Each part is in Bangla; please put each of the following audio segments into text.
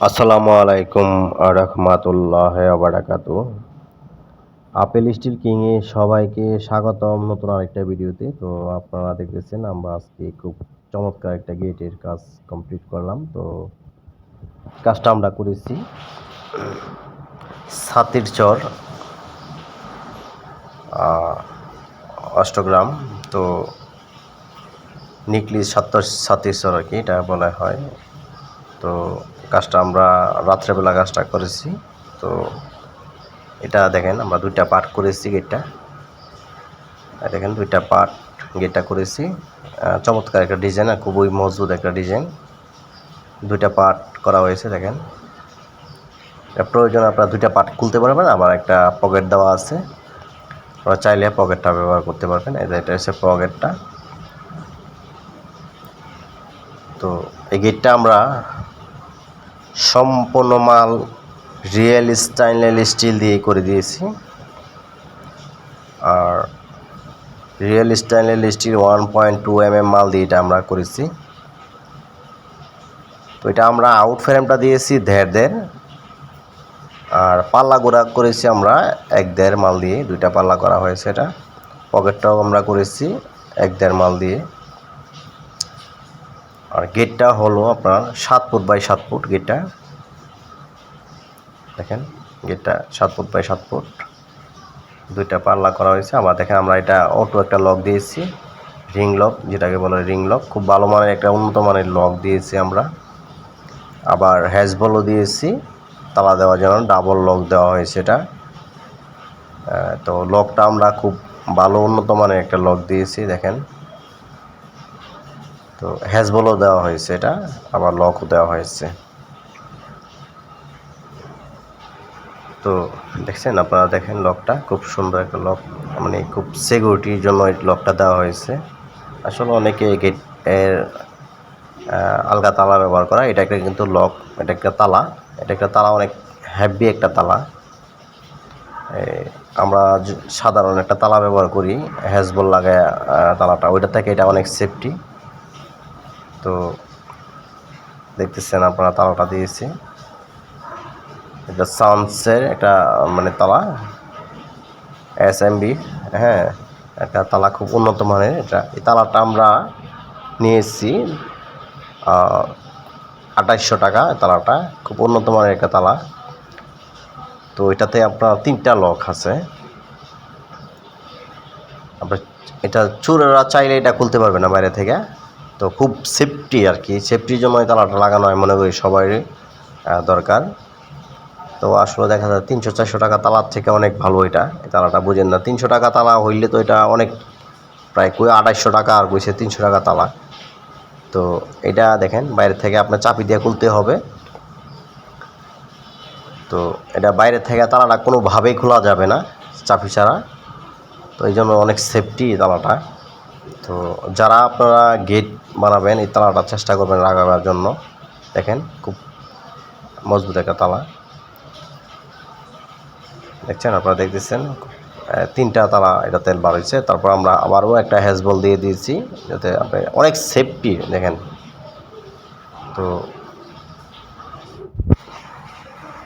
আসসালামু আলাইকুম রহমাতুল্লাহ বারাকাতু। আপেল স্টিল কিংয়ে সবাইকে স্বাগতম নতুন আরেকটা ভিডিওতে। তো আপনারা দেখতেছেন আমরা আজকে খুব চমৎকার একটা গেটের কাজ কমপ্লিট করলাম। তো কাজটা আমরা করেছি ছাতির চর অষ্টগ্রাম। তো নিকলি ছাতির চর আর কি এটা বলা হয়। তো কাজটা আমরা রাত্রেবেলা কাজটা করেছি। তো এটা দেখেন আমরা দুইটা পার্ট করেছি গেটটা, দেখেন দুইটা পার্ট গেটটা করেছি। চমৎকার একটা ডিজাইন আর খুবই মজবুত একটা ডিজাইন, দুইটা পার্ট করা হয়েছে। দেখেন প্রয়োজন আপনারা দুইটা পার্ট খুলতে পারবেন, আবার একটা পকেট দেওয়া আছে, আপনারা চাইলে পকেটটা ব্যবহার করতে পারবেন। এটা হচ্ছে পকেটটা। তো এই গেটটা আমরা সম্পূর্ণ মাল রিয়েল স্টেনলেস স্টিল দিয়ে করে দিয়েছি। আর রিয়েল স্টেনলেস স্টিল 1.2 mm মাল দিয়ে এটা আমরা করেছি। তো এটা আমরা আউট ফ্রেমটা দিয়েছি 1.5 আর পাল্লা গোড়া করেছি আমরা 1.5 মাল দিয়ে, দুইটা পাল্লা করা হয়েছে। এটা পকেটটাও আমরা করেছি 1.5 মাল দিয়ে। আর গেটটা হলো আপনার 7 ফুট বাই 7 ফুট গেটটা। দেখেন গেটটা 7 ফুট বাই 7 ফুট, দুইটা পাল্লা করা হয়েছে। আবার দেখেন আমরা এটা অটো একটা লক দিয়েছি, রিং লক যেটাকে বলে রিং লক, খুব ভালো মানের একটা উন্নত মানের লক দিয়েছি আমরা। আবার হ্যাজবলও দিয়েছি তালা দেওয়ার জন্য, ডাবল লক দেওয়া হয়েছে এটা। তো লকটা আমরা খুব ভালো উন্নত মানের একটা লক দিয়েছি দেখেন। তো হ্যাজবলও দেওয়া হয়েছে এটা, আবার লকও দেওয়া হয়েছে। তো দেখছেন আপনারা, দেখেন লকটা খুব সুন্দর একটা লক, মানে খুব সিকিউরিটির জন্য এই লকটা দেওয়া হয়েছে। আসলে অনেকে গেট এর আলগা তালা ব্যবহার করা, এটা একটা কিন্তু লক, এটা একটা তালা, এটা একটা তালা অনেক হেভি একটা তালা। আমরা সাধারণ একটা তালা ব্যবহার করি হ্যাজবল লাগায় তালাটা, ওইটা থেকে এটা অনেক সেফটি। তো দেখতেছেন আপনারা তালাটা দিয়েছি, এটা সাউন্ডসের একটা মানে তালা SMB, হ্যাঁ একটা তালা খুব উন্নত মানের এটা। এই তালাটা আমরা নিয়েছি 2800 টাকা তালাটা, খুব উন্নত মানের একটা তালা। তো এটাতে আপনার 3টা লক আছে, আপনার এটা চোরেরা চাইলে এটা খুলতে পারবে না বাইরে থেকে। তো খুব সেফটি আর কি, সেফটির জন্য এই তালাটা লাগানো হয় মনে করি সবারই দরকার। তো আসলে দেখা যায় 300-400 টাকা তালার থেকে অনেক ভালো এটা, এই তালাটা বুঝেন না। 300 টাকা তালা হইলে তো এটা অনেক, প্রায় 2800 টাকা আর কইছে 300 টাকা তালা। তো এটা দেখেন বাইরে থেকে আপনার চাবি দিয়ে খুলতে হবে। তো এটা বাইরে থেকে তালাটা কোনোভাবেই খোলা যাবে না চাবি ছাড়া। তো এই জন্য অনেক সেফটি তালাটা। তো যারা আপনারা গেট বানাবেন এই তালাটা চেষ্টা করবেন লাগাবার জন্য। দেখেন খুব মজবুত একটা তালা, দেখছেন আপনারা দেখতেছেন 3টা তালা এটা তেল বার হয়েছে। তারপর আমরা আবারও একটা হ্যাজবল দিয়ে দিয়েছি যাতে আপনি অনেক সেফটি দেখেন। তো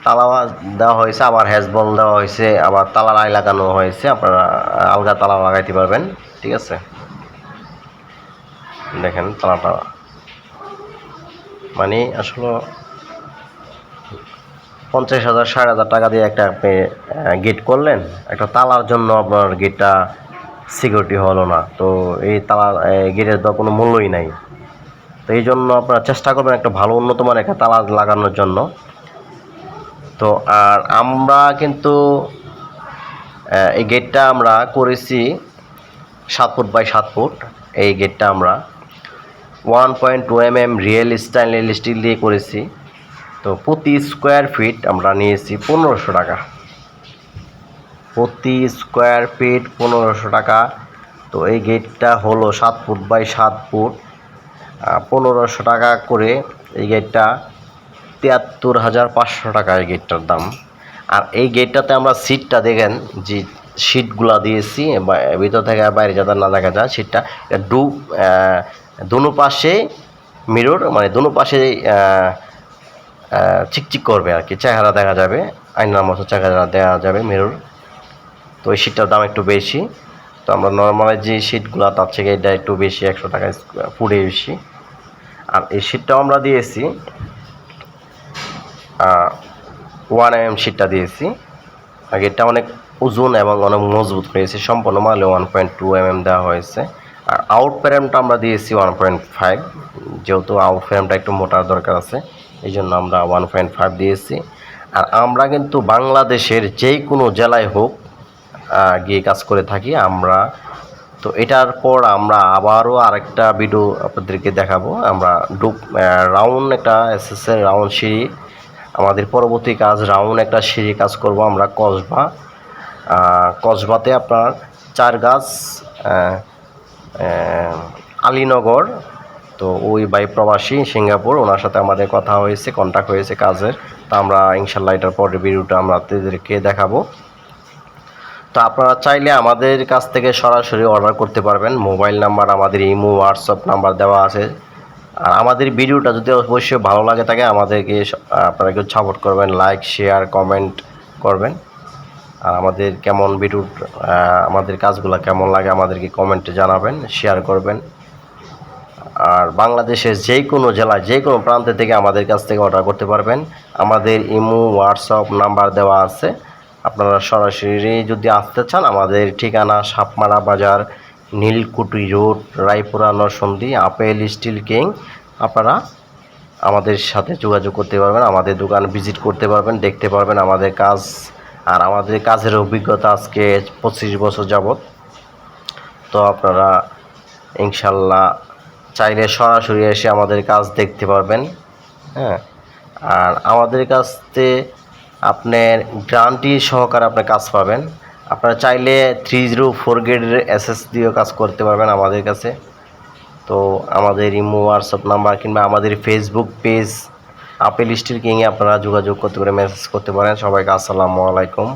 তালা দেওয়া হয়েছে, আবার হ্যাজবল দেওয়া হয়েছে, আবার তালা লাই লাগানো হয়েছে, আপনারা আলগা তালা লাগাইতে পারবেন। ঠিক আছে, দেখেন তালাটা মানে আসলে 50,000 60,000 টাকা দিয়ে একটা আপনি গেট করলেন, একটা তালার জন্য আপনার গেটটা সিকিউরিটি হলো না। তো এই তালা গেটের তো কোনো মূল্যই নাই। তো এই জন্য আপনারা চেষ্টা করবেন একটা ভালো উন্নত মানের একটা তালা লাগানোর জন্য। তো আর আমরা কিন্তু এই গেটটা আমরা করেছি 7 ফুট বাই 7 ফুট। এই গেটটা আমরা 1.2 mm রিয়েল স্টেনলেস স্টিল দিয়ে করেছি। তো প্রতি স্কোয়ার ফিট আমরা নিয়েছি 1500 টাকা, প্রতি স্কোয়ার ফিট 1500 টাকা। তো এই গেটটা হলো 7 ফুট বাই 7 ফুট, 1500 টাকা করে এই গেটটা 73,500 টাকা এই গেটটার দাম। আর এই গেটটাতে আমরা সিটটা দেখেন যে সিটগুলা দিয়েছি ভিতর থেকে বাইরে যাতে না দেখা যায়, সিটটা দোনো পাশে মিরর, মানে দোনো পাশে চিকচিক করবে আর কি, চেহারা দেখা যাবে, আয়নার মতো চেহারা দেওয়া যাবে মিরর। তো এই শীটটার দাম একটু বেশি। তো আমরা নর্মালি যে শীটগুলো তার থেকে এটা একটু বেশি, 100 টাকা ফুটে বেশি। আর এই শীটটাও আমরা দিয়েছি 1 mm শীটটা দিয়েছি। আর এটা অনেক ওজন এবং অনেক মজবুত হয়েছে, সম্পূর্ণ মালে 1.2 mm দেওয়া হয়েছে। আর আউট ফ্রেমটা আমরা দিয়েছি 1.5, যেহেতু আউট ফ্রেমটা একটু মোটার দরকার আছে, এই জন্য আমরা 1.5 দিয়েছি। আর আমরা কিন্তু বাংলাদেশের যেই কোনো জেলায় হোক গিয়ে কাজ করে থাকি আমরা। তো এটার পর আমরা আবারও আরেকটা ভিডিও আপনাদেরকে দেখাবো। আমরা রাউন্ড একটা এসএসের রাউন্ড সিঁড়ি, আমাদের পরবর্তী কাজ রাউন্ড একটা সিঁড়ি কাজ করব আমরা কসবাতে আপনার 4 গাছ আলীনগর। তো ওই ভাই প্রবাসী সিঙ্গাপুর, ওনার সাথে আমাদের কথা হয়েছে, কন্ট্যাক্ট হয়েছে কাজের। তো আমরা ইনশাল্লাহ এটার পরের ভিডিওটা আমরা আপনাদেরকে দেখাবো। তো আপনারা চাইলে আমাদের কাছ থেকে সরাসরি অর্ডার করতে পারবেন। মোবাইল নাম্বার, আমাদের ইমো হোয়াটসঅ্যাপ নাম্বার দেওয়া আছে। আর আমাদের ভিডিওটা যদি অবশ্যই ভালো লাগে থাকে, আমাদেরকে আপনারা একটু সাপোর্ট করবেন, লাইক শেয়ার কমেন্ট করবেন। আর আমাদের কেমন ভিডিও, আমাদের কাজগুলো কেমন লাগে আমাদেরকে কমেন্টে জানাবেন, শেয়ার করবেন। আর বাংলাদেশের যে কোনো জেলায় যে কোনো প্রান্ত থেকে আমাদের কাছ থেকে অর্ডার করতে পারবেন। আমাদের ইমো হোয়াটসঅ্যাপ নাম্বার দেওয়া আছে। আপনারা সরাসরি যদি আসতে চান, আমাদের ঠিকানা Sapmara Bazar, Nilkuthi road, Raipura Narsingdi, Apple Steel King. আপনারা আমাদের সাথে যোগাযোগ করতে পারবেন, আমাদের দোকান ভিজিট করতে পারবেন, দেখতে পারবেন আমাদের কাজ। আর আমাদের কাজের অভিজ্ঞতা আজকে 25 বছর যাবত। তো আপনারা ইনশাল্লাহ চাইলে সরাসরি এসে আমাদের কাজ দেখতে পারবেন। হ্যাঁ, আর আমাদের কাছ থেকে আপনার গ্যারান্টি সহকারে আপনার কাজ পাবেন। আপনারা চাইলে 304 গ্রেডের এসএস দিয়েও কাজ করতে পারবেন আমাদের কাছে। তো আমাদের ইমো হোয়াটসঅ্যাপ নাম্বার কিংবা আমাদের ফেসবুক পেজ আপেল স্টিল কিংয়ে আপনারা যোগাযোগ করতে পারেন, মেসেজ করতে পারেন। সবাইকে আসসালামু আলাইকুম।